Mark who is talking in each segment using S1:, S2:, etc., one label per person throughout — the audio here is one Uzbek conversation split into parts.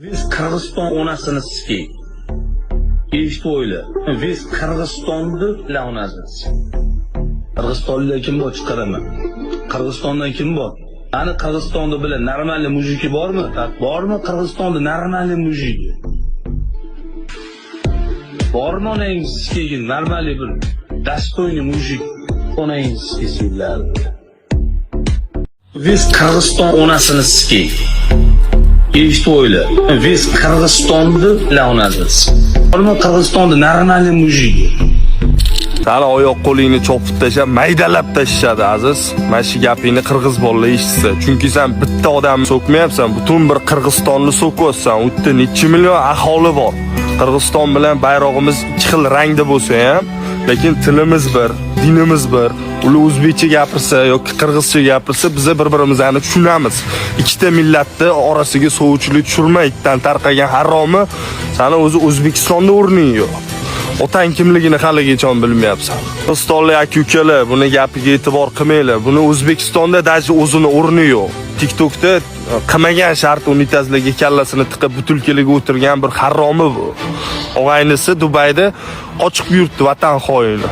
S1: Biz Qirg'iziston onasini siski. Eshitib o'yla. Biz Qirg'izistonni launasiz. Qirg'izistonda kim bor chiqaraman? Qirg'izistondan kim bor? Ani Qirg'izistonda bilan normalniy mujiki bormi? Bormi Qirg'izistonda normalniy mujiki? Bormi onangiz siskiga normalniy bir dostoyniy mujik onangiz sikisilar. Biz Qirg'iziston onasini siski. Eshitib o'yla. Biz Qirg'izistonni launasiz. Bormi Qirg'izistonda normalniy mujiki?
S2: Sani oyoq qo'lingni chopib tashlab, maydalab tashlashadi aziz. Mana shu gapingni qirg'iz bolalar eshitsa, chunki sen bitta odamni so'kmayapsan, butun bir Qirg'izistonni so'kyapsan. U yerda necha million aholi bor. Qirg'iziston bilan bayrog'imiz ikki xil rangda bo'lsa ham, lekin tilimiz bir, dinimiz bir. Ular o'zbekcha gapirsa yoki qirg'izcha gapirsa, biz bir-birimizni tushunamiz. Ikkita millatni orasiga sovchilik tushirmaydan tarqagan haromi, sani o'zi O'zbekistonda o'rning yo'q. Otang kimligini haligacha bilmayapsan. Qirg'izistonlik aka-ukalar, buni gapiga e'tibor qilmanglar. Buni O'zbekistonda daji o'zini o'rni yo'q. TikTokda qilmagan shart unitazlarga kallasini tiqib butulkalarga o'tirgan bir haromi bu. Og'aynisi Dubayda ochiq yurtdi vatan xoini.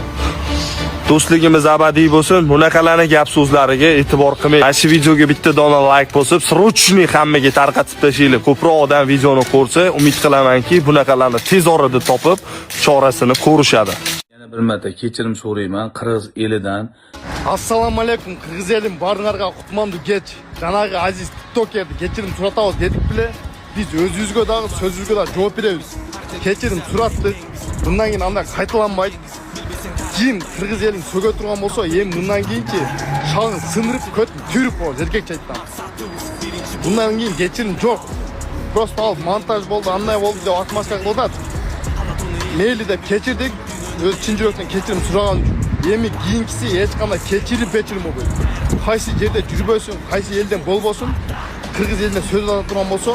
S2: Do'stligimiz abadiy bo'lsin. Bunaqalarning gap so'zlariga e'tibor qilmang. Mana shu videoga bitta dona like bosib, srochniy hammaga tarqatib tashinglar. Ko'proq odam videoni ko'rsa, umid qilamanki, bunaqalarni tez orada topib, chorasini ko'rishadi.
S1: Yana bir marta kechirim so'rayman qirg'iz elidan.
S3: Assalomu alaykum qirg'iz elim, baringlarga qutmandu kech. Janagi aziz TikTokerni kechirim so'ratamiz dedik bile. Biz o'zimizga da so'zimizga da javob beramiz. Kechirim so'ratdik. Bundan keyin anda qaytalanmaydi. Kim qirg'iz elini so'ga turgan bo'lsa, ham bundan keyinchi shag'in sindirib ko'tirib qo'yadi erkakcha aytdim. Bundan keyin kechirim yo'q. Prosta montaj bo'ldi, anday bo'ldi deb atmosfera qiladi. Meyli deb kechirdik. O'z chin yurakdan kechirim so'ragan uchun. Yemi keyingisi hech qanday kechirim bo'lmaydi. Qaysi yerda yurib bo'lsin, qaysi eldan bo'lsin, qirg'iz elida so'z turgan bo'lsa,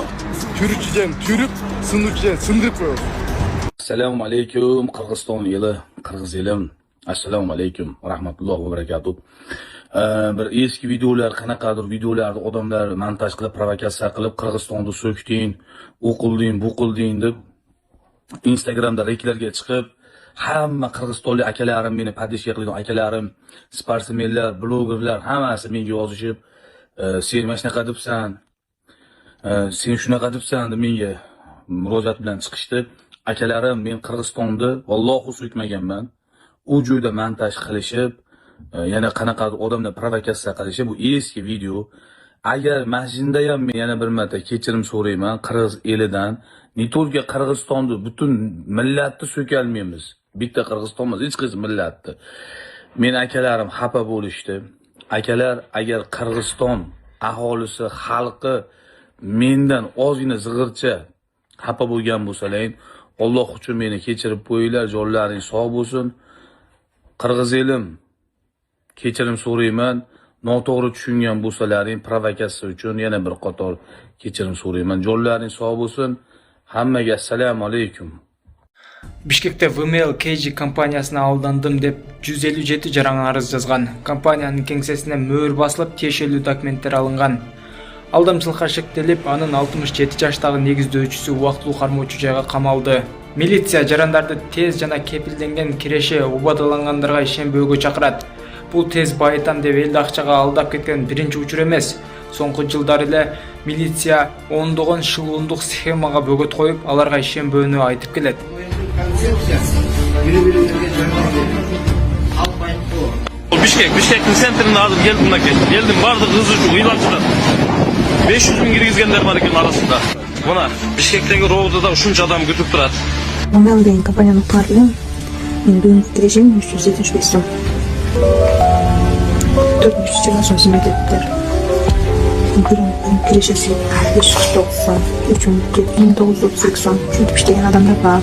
S3: turchidan turib, sindirchidan sindirib qo'yadi.
S1: Assalomu alaykum Qirg'iziston eli, qirg'iz elim. Assalomu alaykum va rahmatullohi va barakatuh. Bir eski videolar, qanaqadir videolarni odamlar montaj qilib, provokatsiya qilib, Qirg'izistonni so'kding, u qilding, bu qilding deb Instagramda reklamalarga chiqib, hamma qirg'izistonlik akalarim, meni podishga qilgan akalarim, sportsmenlar, blogerlar hammasi menga yozishib, sen mana shunaqa debsan, sen shunaqa debsan deb menga murojaat bilan chiqishdi. Akalarim, men Qirg'izistonni vallohu so'kmaganman. U joyda montaj qilishib, yana qanaqadir odamlar provokatsiya qilishi bu eski video. Agar mashinda ham men yana bir marta kechirim so'rayman qirg'iz elidan. Nitolga Qirg'izistonni butun millatni so'kalmaymiz. Bitta Qirg'iziston emas, hech qaysi millatni. Men akalarim xafa bo'lishdi. Akalar, agar Qirg'iziston aholisi, xalqi mendan ozgina zig'ircha xafa bo'lgan bo'lsalaring, Alloh uchun meni kechirib qo'yinglar, jonlaring sog' bo'lsin. Qirg'iz elim, kechirim so'rayman. Noto'g'ri tushungan bo'lsalaring, provokatsiya uchun yana bir qator kechirim so'rayman. Jonlaring sog' bo'lsin. Hammaga assalomu alaykum.
S4: Bishkekte VML KG kompaniyasына aldandım deb 157 жараң арыз жазган. Компаниянын кеңсесине мөөр басылып, тиешелүү документтер алынган. Алдамчылыкка шектелип, анын 67 жаштагы негиздөөчүсү убактылуу кармоочу жайга камалды. Милиция жарандарды тез жана кепилденген киреше убадалангандарга ишенбөөгө чакырат. Бул тез байытам деп элди акчага алдап кеткен биринчи учур эмес. Соңку жылдары эле милиция ондогон шылуундук схемага бөгөт коюп, аларга ишенбөөнү айтып келет.
S5: Bishkek'in sentrinde adım geldim de geçtim. Geldim vardı hızlıcı uylantıda. 500 bin girgizgenler var ekin arasında. Buna Bishkek'teki roğda da şunca adam götürüp durat.
S6: VML деген компанияны куардым. Мен бүгүнкү кирежем 375 сом. 400 жылга соң кызмет эттиптер. Бүгүнкү кирешеси 590 сом, 1932 сом. Ушинтип иштеген адамдар бар.